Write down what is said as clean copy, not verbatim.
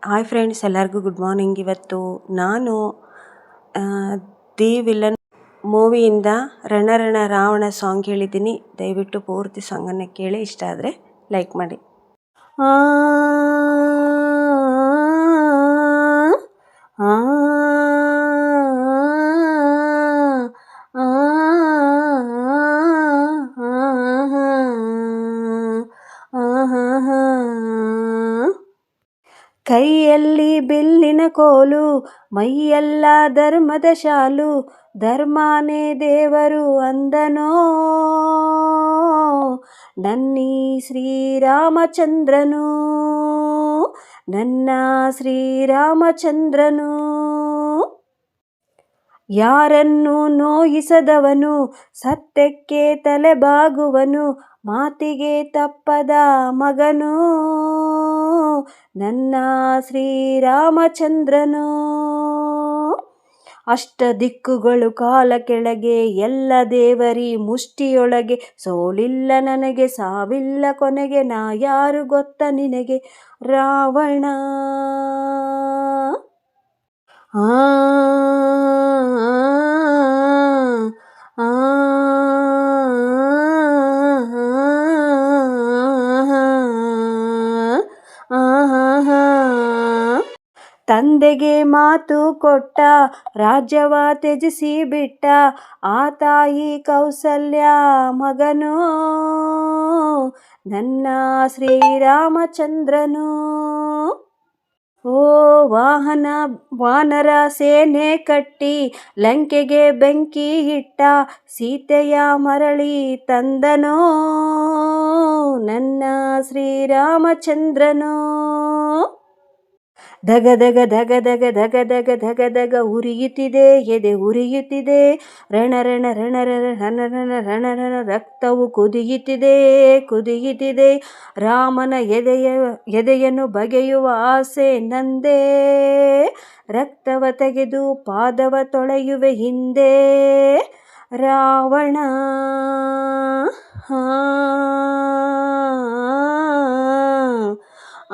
Hi friends, ಎಲ್ಲರಿಗೂ good morning. ಇವತ್ತು ನಾನು the villain ಮೂವಿಯಿಂದ Rana Rana Ravana song ಹೇಳಿದ್ದೀನಿ. ದಯವಿಟ್ಟು ಪೂರ್ತಿ ಸಾಂಗನ್ನು ಕೇಳಿ, ಇಷ್ಟ ಆದರೆ ಲೈಕ್ ಮಾಡಿ. ಆ ಆ ಕೈಯಲ್ಲಿ ಬಿಲ್ಲಿನ ಕೋಲು, ಮೈಯೆಲ್ಲ ಧರ್ಮದ ಶಾಲು, ಧರ್ಮನೇ ದೇವರು ಅಂದನೋ ನನ್ನೀ ಶ್ರೀರಾಮಚಂದ್ರನು, ನನ್ನ ಶ್ರೀರಾಮಚಂದ್ರನು. ಯಾರನ್ನು ನೋಯಿಸದವನು, ಸತ್ಯಕ್ಕೆ ತಲೆಬಾಗುವನು, ಮಾತಿಗೆ ತಪ್ಪದ ಮಗನು, ನನ್ನ ಶ್ರೀರಾಮಚಂದ್ರನು. ಅಷ್ಟ ದಿಕ್ಕುಗಳು ಕಾಲ ಕೆಳಗೆ, ಎಲ್ಲ ದೇವರಿ ಮುಷ್ಟಿಯೊಳಗೆ, ಸೋಲಿಲ್ಲ ನನಗೆ ಸಾವಿಲ್ಲ ಕೊನೆಗೆ, ನಾ ಯಾರು ಗೊತ್ತ ನಿನಗೆ ರಾವಣ. ಆ ತಂದೆಗೆ ಮಾತು ಕೊಟ್ಟ, ರಾಜ್ಯವ ತ್ಯಜಿಸಿ ಬಿಟ್ಟ, ಆ ತಾಯಿ ಕೌಸಲ್ಯ ಮಗನು, ನನ್ನ ಶ್ರೀರಾಮಚಂದ್ರನು. ಓ ವಾನರ ಸೇನೆ ಕಟ್ಟಿ, ಲಂಕೆಗೆ ಬೆಂಕಿ ಇಟ್ಟ, ಸೀತೆಯ ಮರಳಿ ತಂದನೋ ನನ್ನ ಶ್ರೀರಾಮಚಂದ್ರನು. ಧಗ ಧಗ ಧಗ ಧಗ ಧಗ ಧಗ ಧಗ ಧಗ ಉರಿಯುತ್ತಿದೆ, ಎದೆ ಉರಿಯುತ್ತಿದೆ, ರಣ ರಣ ರಣ ರಣ ರಣ ರಣ ರಣ ರಣ ರಕ್ತವು ಕುದಿಯುತ್ತಿದೆ ಕುದಿಯುತ್ತಿದೆ. ರಾಮನ ಎದೆಯನ್ನು ಬಗೆಯುವ ಆಸೆ ನಂದೇ, ರಕ್ತವ ತೆಗೆದು ಪಾದವ ತೊಳೆಯುವೆ ಹಿಂದೆ ರಾವಣ. ಆ